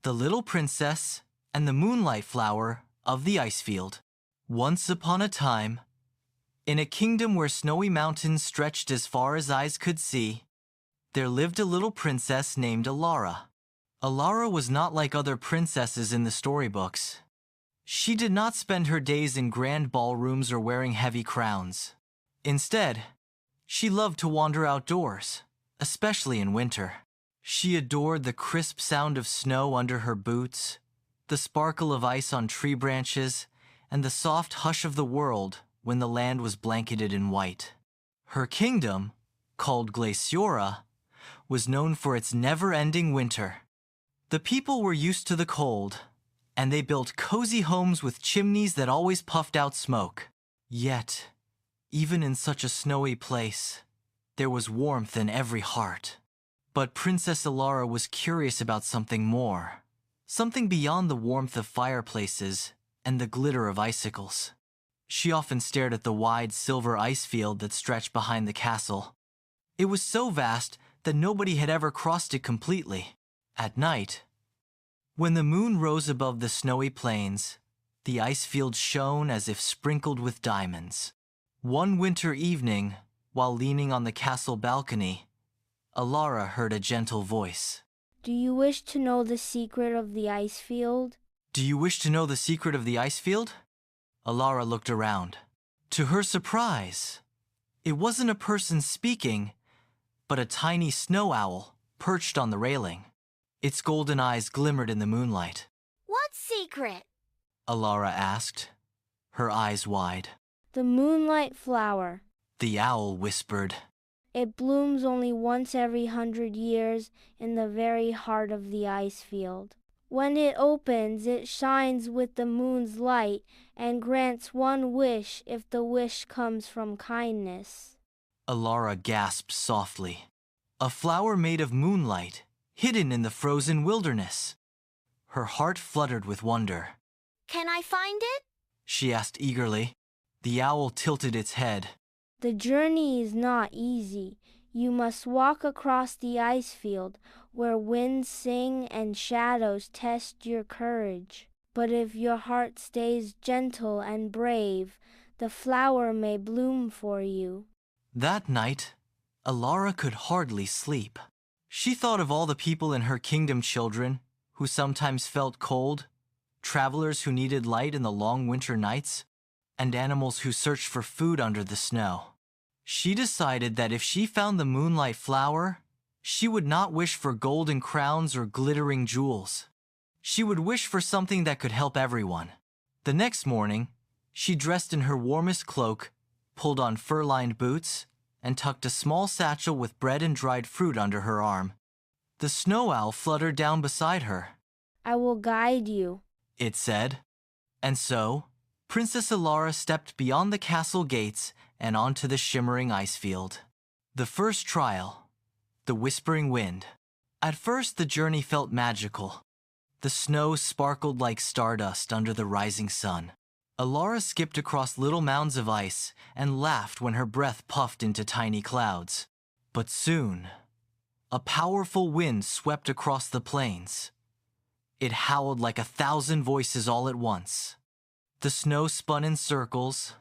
The Little Princess and the Moonlight Flower of the Icefield. Once upon a time, in a kingdom where snowy mountains stretched as far as eyes could see, there lived a little princess named Elara. Elara was not like other princesses in the storybooks. She did not spend her days in grand ballrooms or wearing heavy crowns. Instead, she loved to wander outdoors, especially in winter. She adored the crisp sound of snow under her boots, the sparkle of ice on tree branches, and the soft hush of the world when the land was blanketed in white. Her kingdom, called Glaciora, was known for its never-ending winter. The people were used to the cold, and they built cozy homes with chimneys that always puffed out smoke. Yet, even in such a snowy place, there was warmth in every heart. But Princess Elara was curious about something more, something beyond the warmth of fireplaces and the glitter of icicles. She often stared at the wide silver ice field that stretched behind the castle. It was so vast that nobody had ever crossed it completely. At night, when the moon rose above the snowy plains, the ice field shone as if sprinkled with diamonds. One winter evening, while leaning on the castle balcony, Elara heard a gentle voice. Do you wish to know the secret of the ice field? Do you wish to know the secret of the ice field? Elara looked around. To her surprise, it wasn't a person speaking, but a tiny snow owl perched on the railing. Its golden eyes glimmered in the moonlight. What secret? Elara asked, her eyes wide. The Moonlight Flower. The owl whispered. It blooms only once every 100 years in the very heart of the ice field. When it opens, it shines with the moon's light and grants one wish if the wish comes from kindness. Elara gasped softly. A flower made of moonlight, hidden in the frozen wilderness. Her heart fluttered with wonder. Can I find it? She asked eagerly. The owl tilted its head. The journey is not easy. You must walk across the ice field, where winds sing and shadows test your courage. But if your heart stays gentle and brave, the flower may bloom for you. That night, Elara could hardly sleep. She thought of all the people in her kingdom children who sometimes felt cold, travelers who needed light in the long winter nights, and animals who searched for food under the snow. She decided that if she found the Moonlight Flower, she would not wish for golden crowns or glittering jewels. She would wish for something that could help everyone. The next morning, she dressed in her warmest cloak, pulled on fur-lined boots, and tucked a small satchel with bread and dried fruit under her arm. The snow owl fluttered down beside her. I will guide you, it said. And so, Princess Elara stepped beyond the castle gates and onto the shimmering ice field. The first trial, the whispering wind. At first, the journey felt magical. The snow sparkled like stardust under the rising sun. Elara skipped across little mounds of ice and laughed when her breath puffed into tiny clouds. But soon, a powerful wind swept across the plains. It howled like 1,000 voices all at once. The snow spun in circles,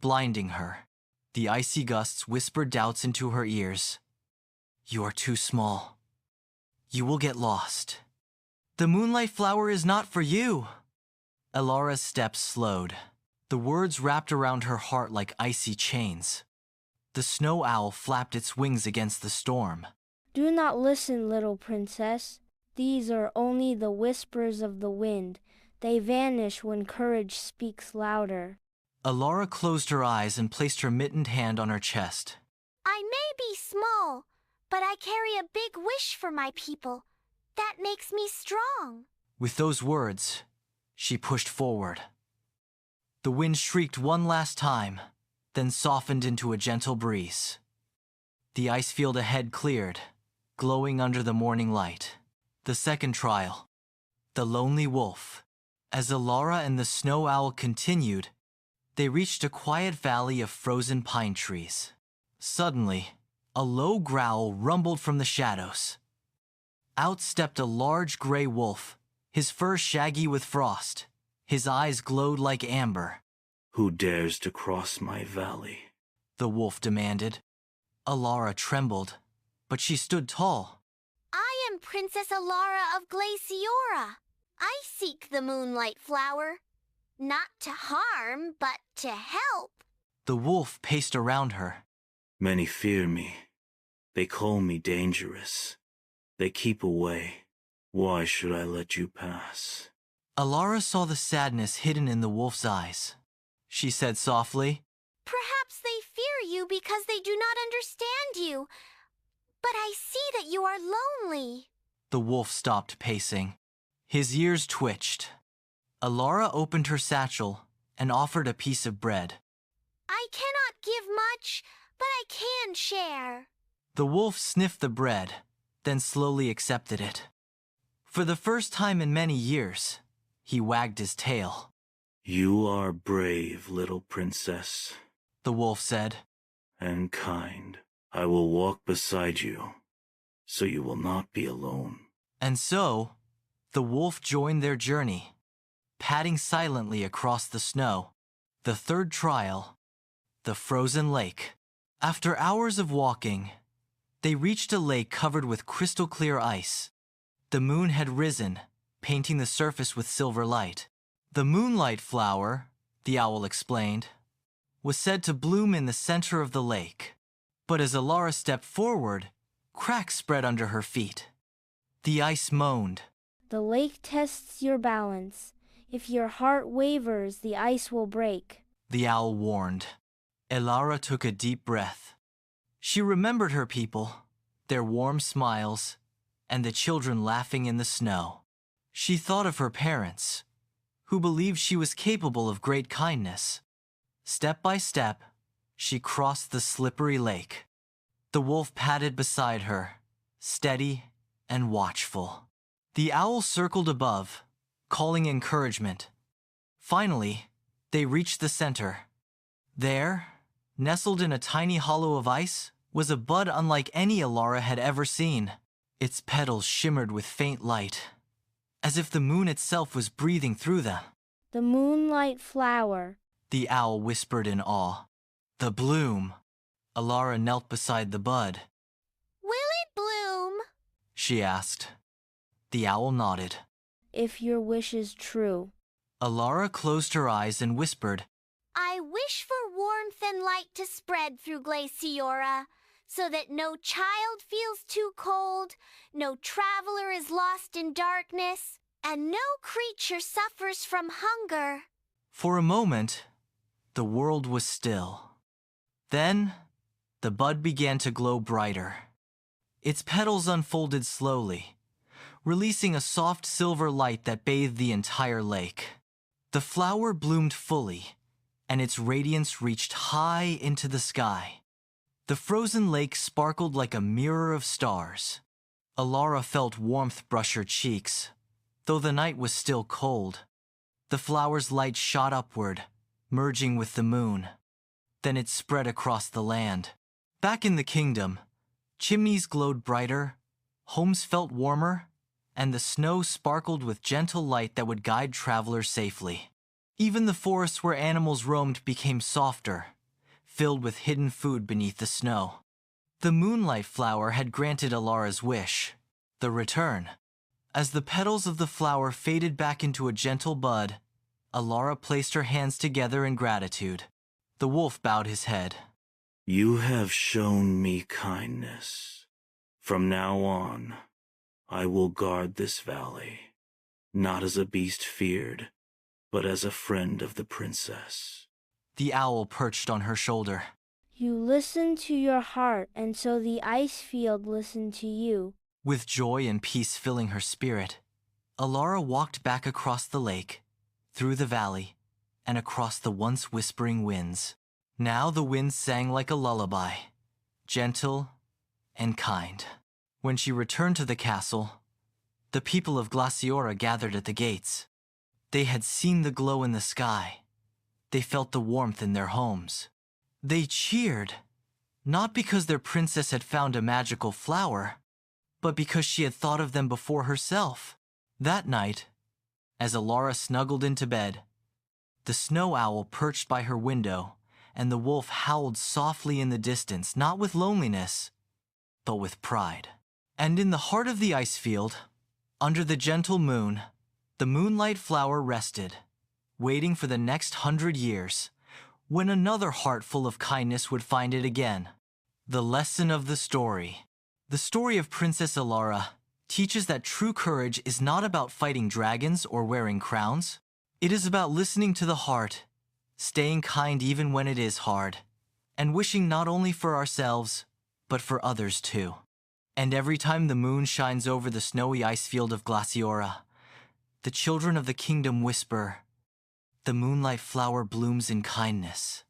blinding her. The icy gusts whispered doubts into her ears. You are too small. You will get lost. The Moonlight Flower is not for you. Elara's steps slowed. The words wrapped around her heart like icy chains. The snow owl flapped its wings against the storm. Do not listen, little princess. These are only the whispers of the wind. They vanish when courage speaks louder. Elara closed her eyes and placed her mittened hand on her chest. I may be small, but I carry a big wish for my people. That makes me strong. With those words, she pushed forward. The wind shrieked one last time, then softened into a gentle breeze. The ice field ahead cleared, glowing under the morning light. The second trial, the lonely wolf. As Elara and the snow owl continued, they reached a quiet valley of frozen pine trees. Suddenly, a low growl rumbled from the shadows. Out stepped a large gray wolf, his fur shaggy with frost. His eyes glowed like amber. "Who dares to cross my valley?" the wolf demanded. Elara trembled, but she stood tall. I am Princess Elara of Glaciora. I seek the Moonlight Flower. Not to harm, but to help. The wolf paced around her. "Many fear me. They call me dangerous. They keep away. Why should I let you pass?" Elara saw the sadness hidden in the wolf's eyes. She said softly, Perhaps they fear you because they do not understand you. But I see that you are lonely. The wolf stopped pacing. His ears twitched. Elara opened her satchel and offered a piece of bread. I cannot give much, but I can share. The wolf sniffed the bread, then slowly accepted it. For the first time in many years, he wagged his tail. "You are brave, little princess," the wolf said. "and kind. I will walk beside you, so you will not be alone." And so, the wolf joined their journey, padding silently across the snow. The third trial, the frozen lake. After hours of walking, they reached a lake covered with crystal-clear ice. The moon had risen, painting the surface with silver light. The Moonlight Flower, the owl explained, was said to bloom in the center of the lake. But as Elara stepped forward, cracks spread under her feet. The ice moaned. The lake tests your balance. If your heart wavers, the ice will break. The owl warned. Elara took a deep breath. She remembered her people, their warm smiles, and the children laughing in the snow. She thought of her parents, who believed she was capable of great kindness. Step by step, she crossed the slippery lake. The wolf padded beside her, steady and watchful. The owl circled above, calling encouragement. Finally, they reached the center. There, nestled in a tiny hollow of ice, was a bud unlike any Elara had ever seen. Its petals shimmered with faint light, as if the moon itself was breathing through them. The Moonlight Flower, the owl whispered in awe. The bloom. Elara knelt beside the bud. Will it bloom? She asked. The owl nodded. if your wish is true. Elara closed her eyes and whispered, I wish for warmth and light to spread through Glaciora, so that no child feels too cold, no traveler is lost in darkness, and no creature suffers from hunger. For a moment, the world was still. Then, the bud began to glow brighter. Its petals unfolded slowly, releasing a soft silver light that bathed the entire lake. The flower bloomed fully, and its radiance reached high into the sky. The frozen lake sparkled like a mirror of stars. Elara felt warmth brush her cheeks, though the night was still cold. The flower's light shot upward, merging with the moon. Then it spread across the land. Back in the kingdom, chimneys glowed brighter, homes felt warmer, and the snow sparkled with gentle light that would guide travelers safely. Even the forests where animals roamed became softer, filled with hidden food beneath the snow. The Moonlight Flower had granted Elara's wish, the return. As the petals of the flower faded back into a gentle bud, Elara placed her hands together in gratitude. The wolf bowed his head. You have shown me kindness. From now on, I will guard this valley, not as a beast feared, but as a friend of the princess. The owl perched on her shoulder. You listened to your heart, and so the Icefield listened to you. With joy and peace filling her spirit, Elara walked back across the lake, through the valley, and across the once whispering winds. Now the wind sang like a lullaby, gentle and kind. When she returned to the castle, the people of Glaciora gathered at the gates. They had seen the glow in the sky. They felt the warmth in their homes. They cheered, not because their princess had found a magical flower, but because she had thought of them before herself. That night, as Elara snuggled into bed. The snow owl perched by her window, and the wolf howled softly in the distance, not with loneliness, but with pride. And in the heart of the Icefield, under the gentle moon, the Moonlight Flower rested, waiting for the next 100 years, when another heart full of kindness would find it again. The lesson of the story. The story of Princess Elara teaches that true courage is not about fighting dragons or wearing crowns. It is about listening to the heart, staying kind even when it is hard, and wishing not only for ourselves, but for others too. And every time the moon shines over the snowy Icefield of Glaciora, the children of the kingdom whisper, "The Moonlight Flower blooms in kindness."